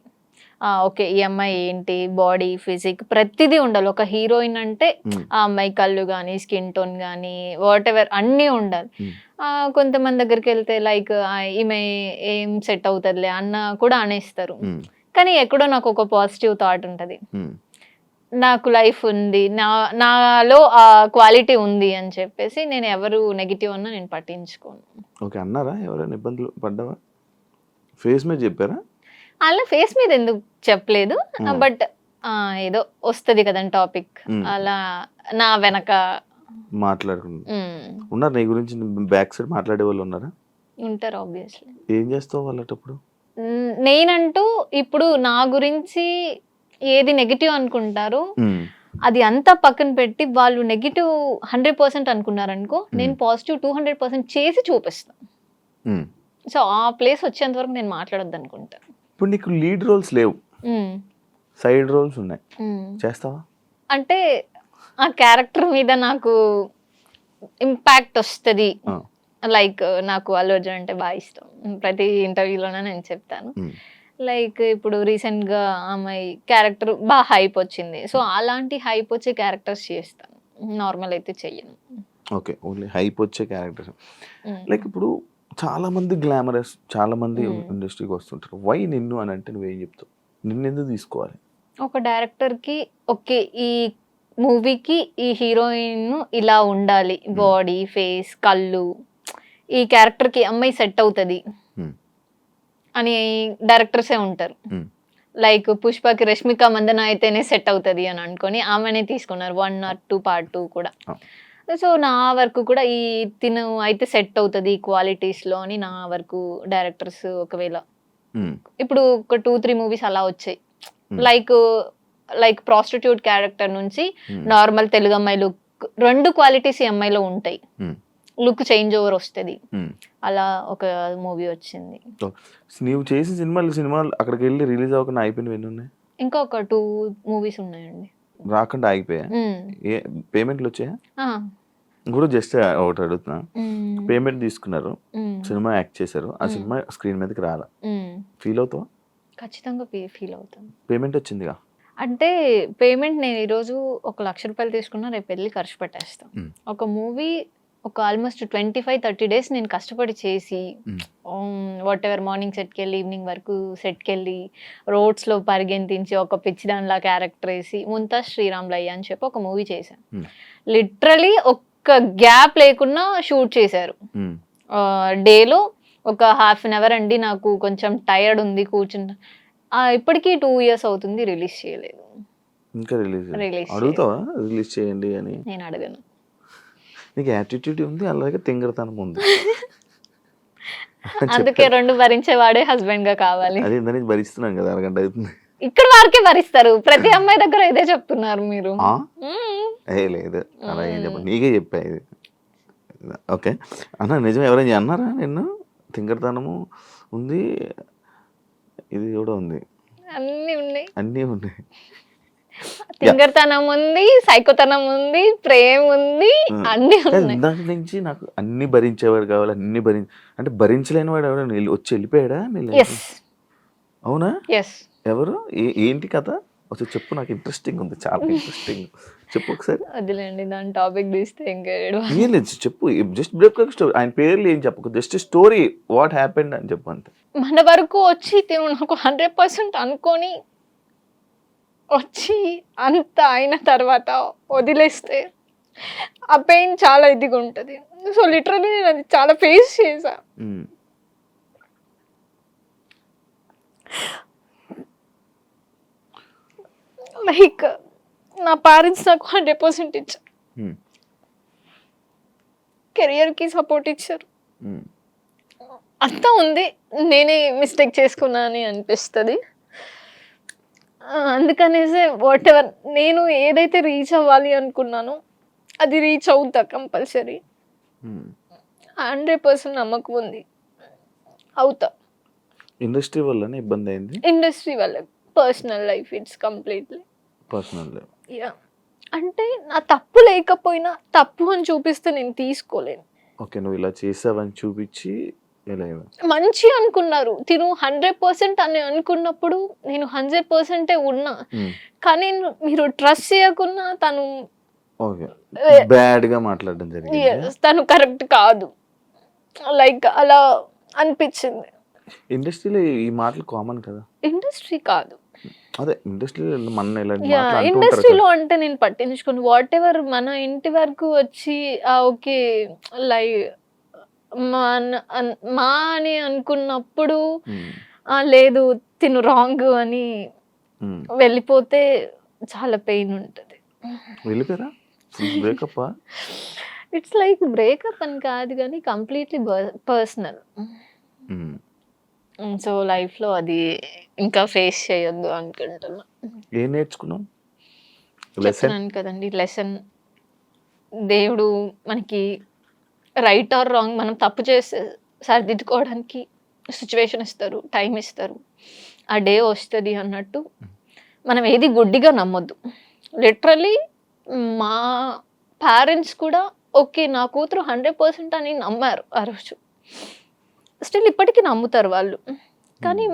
ఓకే. ఈ అమ్మాయి ఏంటి? బాడీ, ఫిజిక్ ప్రతిదీ ఉండాలి. ఒక హీరోయిన్ అంటే ఆ అమ్మాయి కళ్ళు గానీ, స్కిన్ టోన్ గానీ, వాటెవర్ అన్నీ ఉండాలి. కొంతమంది దగ్గరికి వెళ్తే లైక్ ఈమె ఏం సెట్ అవుతదిలే అన్న కూడా అనేస్తారు. కానీ ఎక్కడో నాకు ఒక పాజిటివ్ థాట్ ఉంటది. నాకు లైఫ్ ఉంది. నాలో ఆ క్వాలిటీ ఉంది అని చెప్పేసి నేను ఎవరు నెగెటివ్ అన్నా నేను పట్టించుకోను. ఓకే. అన్నారా ఎవరైనా ఇబ్బందులు పడ్డావా? ఫేస్ మీద చెప్పారా? అలా ఫేస్ మీద ఎందుకు చెప్పలేదు. బట్ ఏదో వస్తది కదండి టాపిక్. అలా నా వెనక మాట్లాడుకుంటా ఉన్నారు. నీ గురించి బ్యాక్ సైడ్ మాట్లాడే వాళ్ళు ఉన్నారా? ఉంటారు ఆబ్వియస్లీ. ఏం చేస్తావు వాళ్ళటప్పుడు? నేనంటూ ఇప్పుడు నా గురించి ఏది నెగటివ్ అనుకుంటారో అది అంతా పక్కన పెట్టి వాళ్ళు నెగటివ్ 100% అనుకున్నారనుకో, నేను పాజిటివ్ 200% చేసి చూపిస్తాను. సో ఆ ప్లేస్ వచ్చేంత వరకు నేను మాట్లాడొద్దు అనుకుంటా. ఇప్పుడు నీకు లీడ్ రోల్స్ లేవు, సైడ్ రోల్స్ ఉన్నాయి, చేస్తావా? అంటే ఆ క్యారెక్టర్ మీద నాకు ఇంపాక్ట్ వస్తుంది. లైక్ నాకు అల్లు అర్జున్ అంటే బాగా ఇష్టం. ప్రతి ఇంటర్వ్యూలోనే నేను చెప్తాను. లైక్ ఇప్పుడు రీసెంట్గా అమ్మాయి క్యారెక్టర్ బాగా హైప్ వచ్చింది. సో అలాంటి హైప్ వచ్చే క్యారెక్టర్స్ చేస్తాను. నార్మల్ అయితే చెయ్యను. ఓకే. ఓన్లీ హైప్ వచ్చే క్యారెక్టర్స్. లైక్ ఇప్పుడు చాలా మంది గ్లామరస్, చాలా మంది ఇండస్ట్రీకి వస్తుంటారు. వై నిన్ను అని అంటే నువ్వేం చెప్తావు? నిన్ను ఎందుకు తీసుకోవాలి? ఒక డైరెక్టర్కి ఓకే ఈ మూవీకి ఈ హీరోయిన్ ఇలా ఉండాలి, బాడీ, ఫేస్, కళ్ళు, ఈ క్యారెక్టర్కి అమ్మాయి సెట్ అవుతుంది అని డైరెక్టర్సే ఉంటారు. లైక్ పుష్పకి రష్మిక మందన అయితేనే సెట్ అవుతుంది అని అనుకొని ఆమెనే తీసుకున్నారు 1 or 2 part 2 కూడా. సో నా వరకు కూడా ఈ తిను అయితే సెట్ అవుతుంది ఈ క్వాలిటీస్లో అని నా వరకు డైరెక్టర్స్ ఒకవేళ ఇప్పుడు ఒక 2-3 మూవీస్ అలా వచ్చాయి. లైక్ ప్రాస్టిట్యూట్ క్యారెక్టర్ నుంచి నార్మల్ తెలుగు అమ్మాయి లుక్, 2 క్వాలిటీస్ ఈ అమ్మాయిలో ఉంటాయి. లుక్ చేంజ్ ఓవర్ వస్తుంది. అలా ఒక మూవీ వచ్చింది. నీవు చేసిన సినిమాలు అక్కడికి వెళ్ళి రిలీజ్ అవ్వకుండా అయిపోయినవి ఎన్ని ఉన్నాయి? ఇంకా ఒక 2 మూవీస్ ఉన్నాయండి. రాకుండా ఆగిపోయా? పేమెంట్లు వచ్చాయా? కూడా జస్ట్ ఒకటి అడుగుతున్నా. పేమెంట్ తీసుకున్నారు, సినిమా యాక్ట్ చేశారు, ఆ సినిమా స్క్రీన్ మీదకి రాలా, ఫీల్ అవుతావా? ఖచ్చితంగా ఫీల్ అవుతాను. పేమెంట్ వచ్చిందిగా అంటే పేమెంట్ నేను ఈరోజు 1 లక్ష రూపాయలు తీసుకున్నా, రేపు వెళ్ళి ఖర్చు పెట్టేస్తాను. ఒక మూవీ ఒక ఆల్మోస్ట్ 25-30 డేస్ నేను కష్టపడి చేసి వాట్ ఎవర్ మార్నింగ్ సెట్కి వెళ్ళి ఈవినింగ్ వరకు సెట్కి వెళ్ళి రోడ్స్లో పరిగెంతించి ఒక పిచ్చి దానిలా క్యారెక్టర్ వేసి ముంతాజ్ శ్రీరామ్లయ్య అని చెప్పి ఒక మూవీ చేశాను. లిటరలీ ఒక్క గ్యాప్ లేకుండా షూట్ చేశారు. డేలో ఒక 1/2 hour అండి. నాకు కొంచెం టైర్డ్ ఉంది కూర్చుంటా. ఇప్పటికీ 2 years అవుతుంది, రిలీజ్ చేయలేదు. ఇంకా రిలీజ్ అడుగుతావా? రిలీజ్ చేయండి అని నేను అడగను. నీకు యాటిట్యూడ్ ఉంది, అలాగే తింగరతనం ఉంది. అందుకే 2 భరించేవాడే హస్బెండ్ గా కావాలి. అదే ఇంత నుంచి భరిస్తున్నాం కదా, అరగంట అవుతుంది. ఇక్కడ వారికే భరిస్తారు, ప్రతి అమ్మాయి దగ్గర ఇదే చెప్తున్నారు మీరు. లేదు అలా ఏం చెప్పండి, నీకే చెప్పా ఇది. ఓకే అన్న, నిజమే. ఎవరైనా అన్నారా నిన్ను తింగరతనము ఉంది, ఇది కూడా ఉంది, అన్నీ ఉన్నాయి. తింగరతనం ఉంది, సైకోతనం ఉంది, ప్రేమ ఉంది, అన్ని ఉన్నాయి. దాని నుంచి నాకు అన్ని భరించేవాడు కావాలి, అన్ని అంటే భరించలేని వాడు ఎవరైనా వచ్చి వెళ్ళిపోయాడా? అవునా? ఎవరు? ఏంటి కథ? ఒకసారి చెప్పు, నాకు ఇంట్రెస్టింగ్ ఉంది, చాలా ఇంట్రెస్టింగ్. చెప్పు ఒకసారి. వదిలేండి, దాని టాపిక్ తీస్తే ఇంకా ఏం లేదు, చెప్పు. జస్ట్ బ్రేక్ స్టోరీ, ఆయన పేర్లు ఏం చెప్పకు, జస్ట్ స్టోరీ వాట్ హ్యాపెండ్ అని చెప్పు అంతే. మన వరకు వచ్చి నాకు 100% అనుకొని వచ్చి అంత అయిన తర్వాత వదిలేస్తే ఆ పెయిన్ చాలా ఇదిగా ఉంటుంది. సో లిటరలీ నేను అది చాలా ఫేస్ చేశా. లైక్ నా పేరెంట్స్ నాకు 100% ఇచ్చారు, కెరియర్కి సపోర్ట్ ఇచ్చారు. అంతా ఉంది, నేనే మిస్టేక్ చేసుకున్నా అని అనిపిస్తుంది. అందుకనేసి వాట్ ఎవర్ నేను ఏదైతే రీచ్ అవ్వాలి అనుకున్నానో అది రీచ్ అవుతా కంపల్సరీ. 100% నమ్మకం ఉంది, అవుతా. ఇండస్ట్రీ వల్లనే ఇబ్బంది అయింది? ఇండస్ట్రీ వల్ల, personal life it's completely personal life. Yeah, అంటే నా తప్పు లేకపోయినా తప్పు అని చూపిస్తే నేను తీసుకోలేను. ఓకే, నువ్వు ఇలా చేసావని చూపించి ఇలా మంచి అనుకున్నారు తిను 100% అని అనుకున్నప్పుడు నేను 100% ఉన్నా. కానీ మీరు ట్రస్ట్ చేయకున్నా తను ఓకే బ్యాడ్ గా మాట్లాడడం జరిగింది. తను కరెక్ట్ కాదు, లైక్ అలా అనిపించింది. ఇండస్ట్రీలో ఈ మాటలు కామన్ కదా? ఇండస్ట్రీ కాదు, అదే ఇండస్ట్రీలో మన ఇండస్ట్రీలో అంటే నేను పట్టించుకోను. వాట్ ఎవర్ మన ఇంటి వరకు వచ్చి ఓకే లైక్ మా అని అనుకున్నప్పుడు లేదు తిను రాంగ్ అని వెళ్ళిపోతే చాలా పెయిన్ ఉంటుంది. వెళ్ళిపోయారా? బ్రేకప్? ఇట్స్ లైక్ బ్రేకప్ అని కాదు కానీ కంప్లీట్లీ పర్సనల్. సో లైఫ్లో అది ఇంకా ఫేస్ చేయొద్దు అనుకుంటున్నా. ఏం నేర్చుకున్నావు? చెప్తున్నాను కదండి లెసన్. దేవుడు మనకి రైట్ ఆర్ రాంగ్ మనం తప్పు చేస్తే సరిదిద్దుకోవడానికి సిచ్యువేషన్ ఇస్తారు, టైం ఇస్తారు, ఆ డే వస్తుంది అన్నట్టు. మనం ఏది గుడ్డిగా నమ్మొద్దు. లిటరలీ మా పేరెంట్స్ కూడా ఓకే నా కూతురు 100% అని నమ్మారు ఆ రోజు. స్టిల్ ఇప్పటికీ నమ్ముతారు వాళ్ళు. కానీ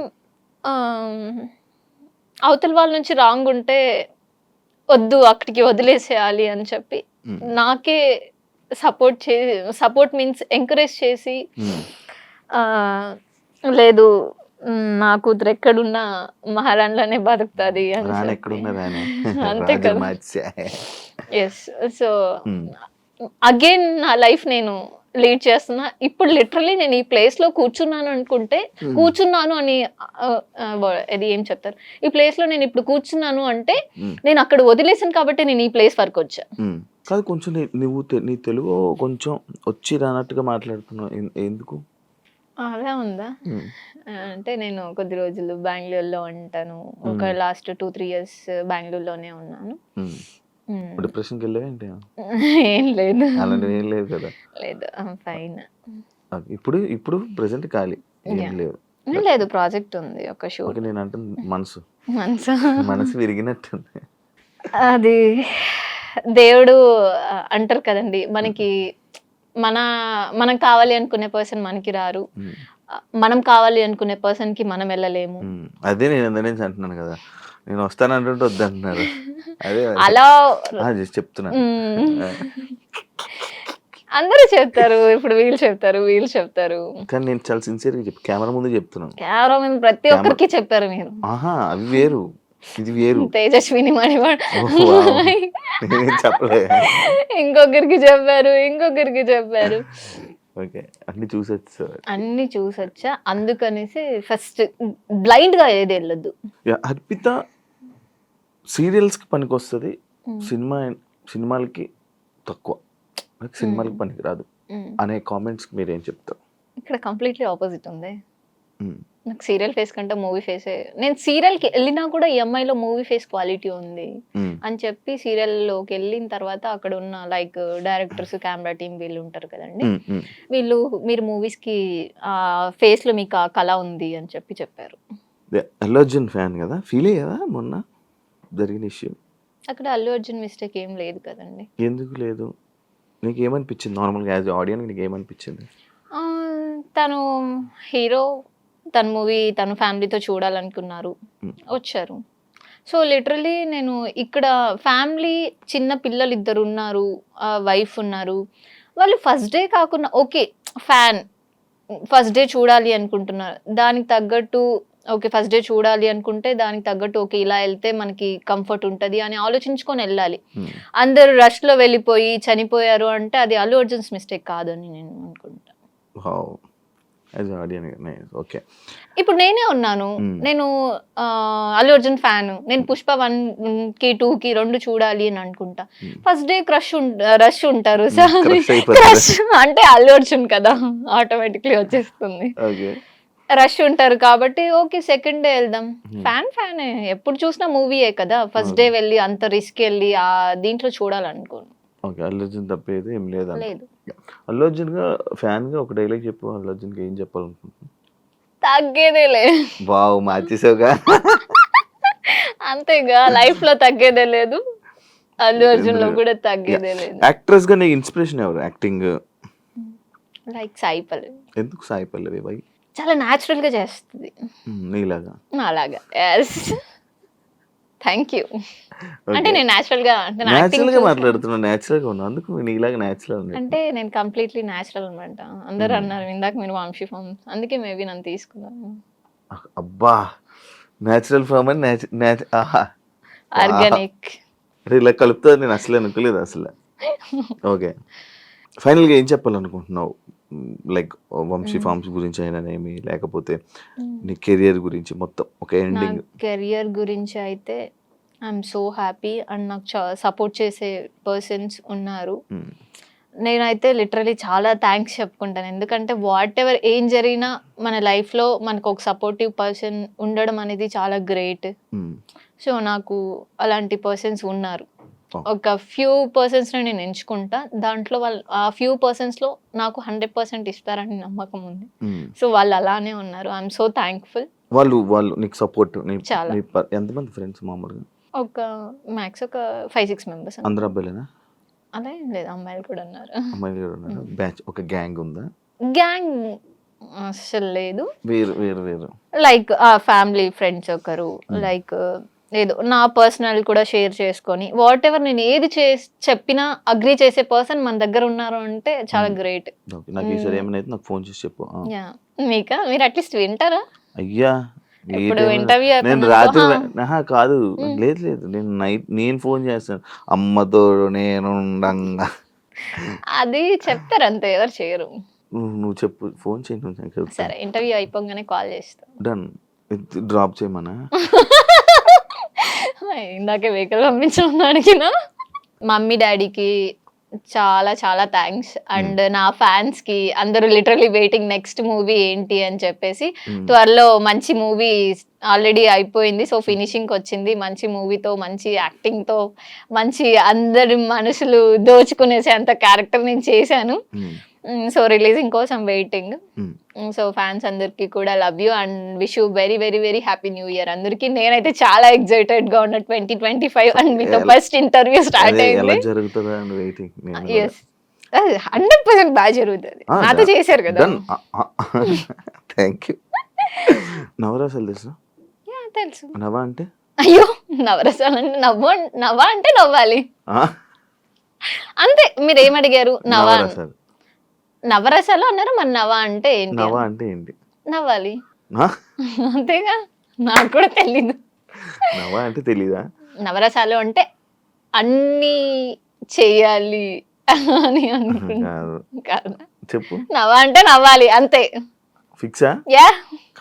అవతల వాళ్ళ నుంచి రాంగ్ ఉంటే వద్దు అక్కడికి వదిలేసేయాలి అని చెప్పి నాకే సపోర్ట్ మీన్స్ ఎంకరేజ్ చేసి లేదు నా కూతురు ఎక్కడున్నా మహారాణిలోనే బతుకుతుంది అని అంతే కదా. ఎస్, సో అగైన్ నా లైఫ్ నేను లీడ్ చేస్తున్నా. ఇప్పుడు లిటరలీ నేను ఈ ప్లేస్ లో కూర్చున్నాను అని అది ఏం చెప్తారు, ఈ ప్లేస్ లో నేను ఇప్పుడు కూర్చున్నాను అంటే నేను అక్కడ వదిలేసాను కాబట్టి నేను ఈ ప్లేస్ వరకు వచ్చా. కాదు, కొంచెం నువ్వు నీ తెలుగు కొంచెం వచ్చి రానట్టుగా మాట్లాడుతున్నావు, ఎందుకు? అలా ఉందా? అంటే నేను కొద్ది రోజులు బెంగళూరులో ఉంటాను, ఒక లాస్ట్ 2-3 years బెంగళూరులోనే ఉన్నాను. డిప్రెషన్కి వెళ్ళావేంటి? ఏం లేదు, అలాంటివి ఏం లేదు కదా? లేదు, ఫైన్. ఇప్పుడు ప్రెసెంట్ ఖాళీ ఏం లేదు? లేదు, ప్రాజెక్ట్ ఉంది ఒక షో. నేను అంటే మనసు విరిగినట్టుంది. అది దేవుడు అంటారు కదండి, మనకి మనం కావాలి అనుకునే పర్సన్ మనకి రారు, మనం కావాలి అనుకునే పర్సన్ కి మనం వెళ్ళలేము. అదే నేను అంటున్నాను కదా, నేను వస్తానంటుంటే వద్దంటున్నారు. అదే అలా చెప్తున్నా. అందరూ చెప్తారు, ఇప్పుడు వీళ్ళు చెప్తారు కానీ నేను చాలా సిన్సియర్గా కెమెరా ముందు చెప్తున్నాను. కెమెరా ముందు ప్రతి ఒక్కరికి చెప్పారు మీరు. అవి వేరు, ఇది వేరు. తేజస్విని మణివాడ్ చెప్పలే, ఇంకొకరికి చెప్పారు. ఓకే, అన్ని చూసొచ్చా. అందుకనేసి ఫస్ట్ బ్లైండ్ గా ఏది వెళ్ళొద్దు. అర్పిత సీరియల్స్ కి పనికి వస్తుంది, సినిమాలకి తక్కువ, సినిమాలకి పనికి రాదు అనే కామెంట్స్ మీరేం చెప్తారు? ఇక్కడ కంప్లీట్లీ ఆపోజిట్ ఉంది. నాకు సీరియల్ ఫేస్ కంటే మూవీ ఫేసే. నేను సీరియల్కి వెళ్ళినా కూడా ఈ అమ్మాయిలో మూవీ ఫేస్ క్వాలిటీ ఉంది అని చెప్పి సీరియల్లోకి వెళ్ళిన తర్వాత అక్కడ ఉన్న లైక్ డైరెక్టర్స్, కెమెరా టీమ్ వీళ్ళు ఉంటారు కదండి, వీళ్ళు మీరు మూవీస్కి ఫేస్లో మీకు ఆ కళ ఉంది అని చెప్పారు. అల్లు అర్జున్ ఫ్యాన్ కదా, ఫీల్ అయ్యావా మొన్న జరిగిన ఇష్యూ? అక్కడ అల్లు అర్జున్ మిస్టేక్ ఏం లేదు కదండి. ఎందుకు లేదు? నీకు ఏమనిపించింది నార్మల్గా యాజ్ ఆడియన్స్? నీకు ఏమనిపించింది? తను హీరో, తన మూవీ తన ఫ్యామిలీతో చూడాలనుకున్నారు, వచ్చారు. సో లిటరలీ నేను ఇక్కడ ఫ్యామిలీ, చిన్న పిల్లలు 2 ఉన్నారు, వైఫ్ ఉన్నారు, వాళ్ళు ఫస్ట్ డే కాకుండా ఓకే ఫ్యాన్ ఫస్ట్ డే చూడాలి అనుకుంటున్నారు, దానికి తగ్గట్టు ఓకే ఫస్ట్ డే చూడాలి అనుకుంటే దానికి తగ్గట్టు ఓకే ఇలా వెళ్తే మనకి కంఫర్ట్ ఉంటుంది అని ఆలోచించుకొని వెళ్ళాలి. అందరు రష్లో వెళ్ళిపోయి చనిపోయారు అంటే అది అల్లు అర్జున్స్ మిస్టేక్ కాదని నేను అనుకుంటా. యాజ్ ఆడియన్. ఓకే. ఇప్పుడు నేనే ఉన్నాను. నేను అల్లు అర్జున్ ఫ్యాన్. నేను పుష్ప 1కి 2కి 2 చూడాలి అని అనుకుంటా. ఫస్ట్ డే రష్ ఉంటారు. సో క్రష్ అంటే అల్లు అర్జున్ కదా, ఆటోమేటిక్లీ వచ్చేస్తుంది. ఓకే. రష్ ఉంటారు కాబట్టి ఓకే సెకండ్ డే వెళ్దాం. ఫ్యానే, ఎప్పుడు చూసినా మూవీయే కదా. ఫస్ట్ డే వెళ్ళి అంత రిస్క్ వెళ్ళి ఆ దీంట్లో చూడాలనుకోను. ఓకే. అల్లు అర్జున్ తప్పేది ఏం లేదు. లేదు. అల్లు అర్జున్ గా ఫ్యాన్ గా ఒక డైలాగ్ చెప్పు. అల్లు అర్జున్ కి ఏం చెప్పాలనుకుంటున్నాను? తగ్గేదేలే. వావ్, మార్చేసావుగా. అంతేగా, లైఫ్ లో తగ్గేదే లేదు, అల్లు అర్జున్ లో కూడా తగ్గేదే లేదు. యాక్ట్రెస్ గా నీకు ఇన్స్పిరేషన్ ఎవరు యాక్టింగ్? లైక్ సాయి పల్లవి. ఎందుకు సాయి పల్లవి? బై చాలా న్యాచురల్ గా చేస్తుంది. నీలాగా? అలాగా. Yes, thank you. అంటే నేను న్యాచురల్ గా మాట్లాడుతున్నా, న్యాచురల్ గా ఉన్నా, అందుకు నీలాగా న్యాచురల్ అంటే నేను కంప్లీట్లీ న్యాచురల్ అనమాట. అందరు అన్నారు ఇందాక మీరు వంశీ ఫామ్, అందుకే మేబీ నన్ను తీసుకున్నాను. అబ్బా, న్యాచురల్ ఫామ్ అని ఆర్గానిక్ ఇలా కలుపుతా నేను అసలు అనుకోలేదు అసలు. ఓకే, ఫైనల్ గా ఏం చెప్పాలనుకుంటున్నావు? లైక్ వంశీ ఫార్మ్స్ గురించి అయినానేమి, లేకపోతే నీ కెరియర్ గురించి మొత్తం ఒక ఎండింగ్. కెరియర్ గురించి అయితే ఐఎమ్ సో హ్యాపీ అండ్ నాకు సపోర్ట్ చేసే పర్సన్స్ ఉన్నారు. నేనైతే లిటరలీ చాలా థ్యాంక్స్ చెప్పుకుంటాను. ఎందుకంటే వాట్ ఎవర్ ఏం జరిగినా మన లైఫ్లో మనకు ఒక సపోర్టివ్ పర్సన్ ఉండడం అనేది చాలా గ్రేట్. సో నాకు అలాంటి పర్సన్స్ ఉన్నారు. ఒక ఫ్యూ పర్సన్స్ని నేను ఎంచుకుంటా, దాంట్లో వాళ్ళు ఆ ఫ్యూ పర్సన్స్లో నాకు 100% ఇస్తారని నమ్మకం ఉంది. సో వాళ్ళు అలానే ఉన్నారు. I'm so thankful. వాళ్ళు నీకు సపోర్ట్ చాలా. ఎంతమంది ఫ్రెండ్స్ మామూలుగా? ఒక మ్యాక్స్ ఒక 5-6 మెంబర్స్. అందరూ అబ్బాయిలేనా? అలా ఏం లేదు, అమ్మాయిలు కూడా ఉన్నారు. అమ్మాయిలు కూడా ఉన్నారు. బ్యాచ్ ఒక గ్యాంగ్ ఉందా? గ్యాంగ్ అసలు లేదు, వేరు వేరు వేరు. లైక్ ఫ్యామిలీ ఫ్రెండ్స్ ఒకరు, లైక్ ఏదో నా పర్సనల్ కూడా షేర్ చేసుకొని వాట్ ఎవర్ నేను ఏది చెప్పినా అగ్రీ చేసే పర్సన్ మన దగ్గర ఉన్నారు అంటే చాలా గ్రేట్. నాకు ఈసారి ఏమైనా అయితే నాకు ఫోన్ చేసి చెప్పు. మీకా, మీరు అట్లీస్ట్ వింటారా? అయ్యా, ఇప్పుడు ఇంటర్వ్యూ నేను రాత్రి కాదు, లేదు లేదు, నేను ఫోన్ చేస్తాను అమ్మతో నేను అది చెప్తారు అంతే, ఎవరు చేయరు. నువ్వు చెప్పు, ఫోన్ చేయి. సరే, ఇంటర్వ్యూ అయిపోగానే కాల్ చేస్తా. డన్. డ్రాప్ చేయమనా? ఇందాకే వెహికల్ పంపించమని అడిగిన. మమ్మీ డాడీకి చాలా చాలా థ్యాంక్స్. అండ్ నా ఫ్యాన్స్ కి అందరూ లిటరలీ వెయిటింగ్ నెక్స్ట్ మూవీ ఏంటి అని చెప్పేసి. త్వరలో మంచి మూవీ ఆల్రెడీ అయిపోయింది, సో ఫినిషింగ్ వచ్చింది. మంచి మూవీతో, మంచి యాక్టింగ్ తో, మంచి అందరి మనసులు దోచుకునేసే అంత క్యారెక్టర్ నేను చేశాను. సో రిలీజింగ్ కోసం వెయిటింగ్. సో ఫ్యాన్స్ అందరికి కూడా love you and wish you very very very happy new year అందరికి. నేనైతే చాలా ఎక్సైటెడ్ గా ఉన్న 2025 అండ్ మీతో ఫస్ట్ ఇంటర్వ్యూ స్టార్ట్ అయింది. 100% బాగా జరుగుతుంది. నాతో చేశారు కదా. Thank you. నవరసాలు తెలుసు? తెలుసు. నవ అంటే? అయ్యో, నవరసాలు అంటే నవ్వ అంటే నవ్వాలి అంతే. మీరు ఏమడిగారు? నవరసాలు అన్నారు, మరి నవ అంటే ఏంటి? నవ అంటే ఏంటి? నవ్వాలి అంతేగా, నాకు కూడా తెలీదు. నవ అంటే తెలీదా? నవరసాలు అంటే అన్ని చెయ్యాలి అని అనుకుంటున్నాను. చెప్పు. నవ అంటే నవ్వాలి అంతే. ఫిక్సా? యా.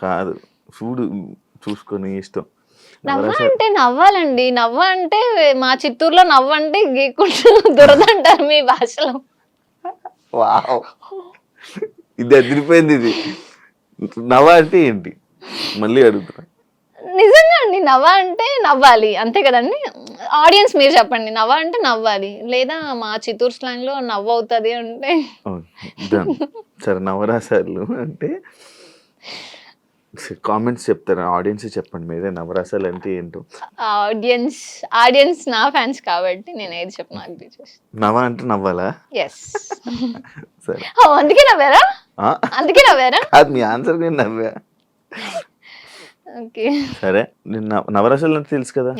కాదు, చూడు చూసుకొని ఇష్టం. నవ్వ అంటే నవ్వాలండి. నవ్వ అంటే మా చిత్తూరులో నవ్వ అంటే గీకుంటూ దురదంటారు మీ భాషలో. వావ్, ఇది అదిరిపోయింది. ఇది నవ్వ అంటే ఏంటి మళ్ళీ అడుగుతున్నా. నిజంగా అండి, నవ్వ అంటే నవ్వాలి అంతే కదండి. ఆడియన్స్ మీరు చెప్పండి, నవ్వ అంటే నవ్వాలి, లేదా మా చిత్తూరు స్లాంగ్ లో నవ్వు అవుతుంది అంటే. సరే, నవరసాలు అంటే కామెంట్స్ చెప్తారా? ఆడియన్స్ చెప్పండి మీరే, నవరసాలు అంటే ఏంటో. ఆడియన్స్ నా ఫ్యాన్స్ కాబట్టి నేను ఏది చెప్పినా అగ్రీ చేస్తాను. నవ్వ అంటే నవ్వాలా? ఎస్. సరే, అందుకే నవ్వారా? అందుకే నవ్వారా? అది మీ ఆన్సర్. నేను నవ్వా. ఓకే, సరే. నవరసాలు అంటే తెలుసు కదా.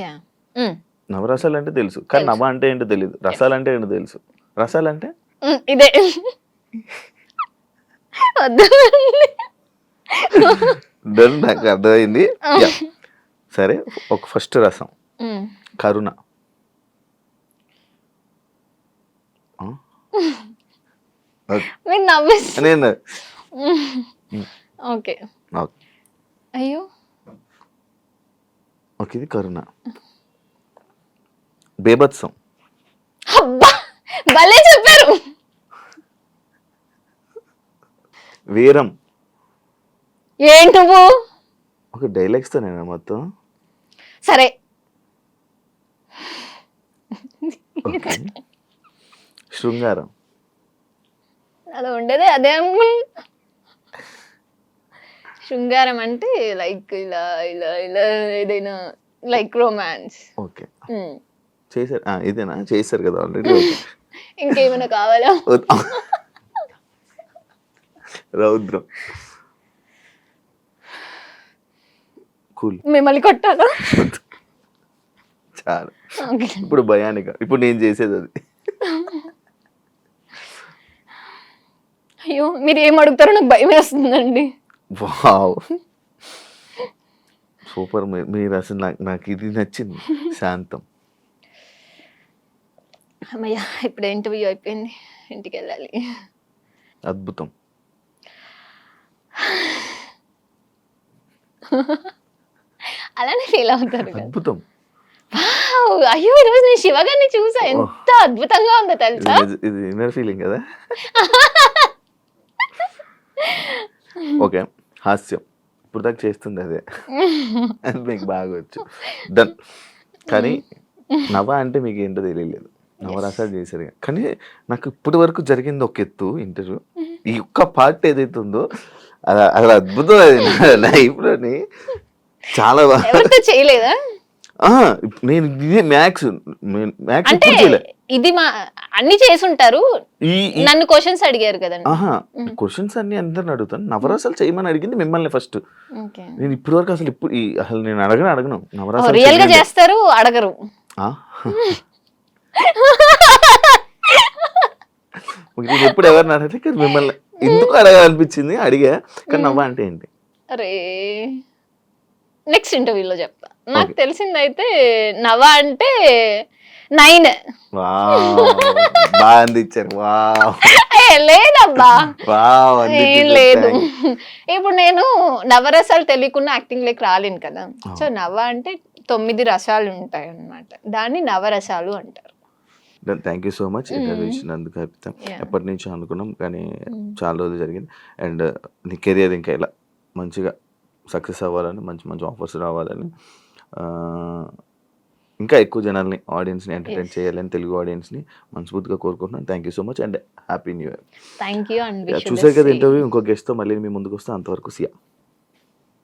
నవరసాలు అంటే తెలుసు, కానీ నవ్వ అంటే ఏంటో తెలియదు. రసాలు అంటే ఏంటో తెలుసు. రసాలు అంటే ఇదే. నాకు అర్థమైంది. సరే, ఒక ఫస్ట్ రసం కరుణ. నేను ఓకే. ఓకే. అయ్యో! ఓకే. ఇది కరుణ. బేభత్సం. అబ్బా! భలే చెప్పారు. వీరం. ఏంటి నువ్వు? ఒక డైలాగ్స్‌తో నేనా మొత్తం? సరే. ఓకే. శృంగారం. అలా ఉండేదే అదే అనుకున్నా. శృంగారం అంటే లైక్ ఇలా ఇలా ఇలా ఏదైనా లైక్ రొమాన్స్. ఓకే. చేశారు. ఇదేనా? చేశారు కదా ఆల్రెడీ. ఓకే. ఇంకేమైనా కావాలా? రౌద్రం. కూల్. మిమ్మల్ని కొట్టాలా? చాలు. ఓకే. ఇప్పుడు భయానిక. ఇప్పుడు నేను చేసేది అది. అయ్యో! మీరు ఏం అడుగుతారో నాకు భయం వేస్తుందండి. వావ్! సూపర్. మీరు అసలు నాకు ఇది నచ్చింది. శాంతం. అమ్మయ్య! ఇప్పుడు ఇంటర్వ్యూ అయిపోయింది. ఇంటికి వెళ్ళాలి. అద్భుతం. అలానే ఫీల్ అవుతారు కదా. అద్భుతం. వావ్! అయ్యో! ఈరోజు నేను శివ గారిని చూసా. ఎంత అద్భుతంగా ఉందో తెలుసా? ఇది ఇన్నర్ ఫీలింగ్ కదా. ఓకే. హాస్యం. ఇప్పుడు దాకా చేస్తుంది అదే. అది మీకు బాగా వచ్చు. డన్. కానీ నవ అంటే మీకు ఏంటో తెలియలేదు. నవరసాలు చేశారు. కానీ నాకు ఇప్పటి వరకు జరిగింది ఒక ఎత్తు ఇంటర్వ్యూ. ఈ ఒక్క పార్ట్ ఏదైతే ఉందో అలా అద్భుతం. అది నా లైఫ్‌లోని చాలా ఎవరితో చేయలేదా? నేను ఇది మ్యాథ్స్ అంటే ఎప్పుడు చేయలే. ఇది అన్ని చేసుంటారు. ఈ నన్ను క్వశ్చన్స్ అడిగారు కదండి. క్వశ్చన్స్ అన్ని అందరిని అడుగుతాను. నవరసాలు చేయమని అడిగింది మిమ్మల్ని ఫస్ట్. ఓకే. నేను ఇప్పటి వరకు అసలు నేను అడగను నవరసాలు రియల్ గా చేయండి. చేస్తారు, అడగరు. నేను ఎప్పుడు ఎవరిని అడగలే. కానీ మిమ్మల్ని ఎందుకు అడగాలనిపించింది, అడిగా. కానీ నవ్వ అంటే ఏంటి? అరే నెక్స్ట్ ఇంటర్వ్యూలో చెప్తా. నాకు Okay. తెలిసిందైతే నవ అంటే 9. బాగా అందించారు. లేదబ్బా, వావ్ ఏం లేదు. ఇప్పుడు నేను నవరసాలు తెలియకుండా యాక్టింగ్ లైక్ రాలేను కదా. సో నవ అంటే 9 రసాలు ఉంటాయి అన్నమాట. దాన్ని నవరసాలు అంటారు. Thank you so much interview ఇచ్చినందుకు. అర్పిత ఎప్పటి నుంచో అనుకున్నాం కానీ చాలా రోజులు జరిగింది. అండ్ నీ కెరియర్ ఇంకా ఇలా మంచిగా సక్సెస్ అవ్వాలని, మంచి మంచి ఆఫర్స్ రావాలని, ఇంకా ఎక్కువ జనాల్ని ఆడియన్స్ని ఎంటర్టైన్ చేయాలని, తెలుగు ఆడియన్స్ని మనస్ఫూర్తిగా కోరుకుంటున్నాను. Thank you so much and happy new year. Thank you and చూసారు కదా ఇంటర్వ్యూ. ఇంకో గెస్ట్తో మళ్ళీ మీ ముందుకు వస్తే అంతవరకు సియా.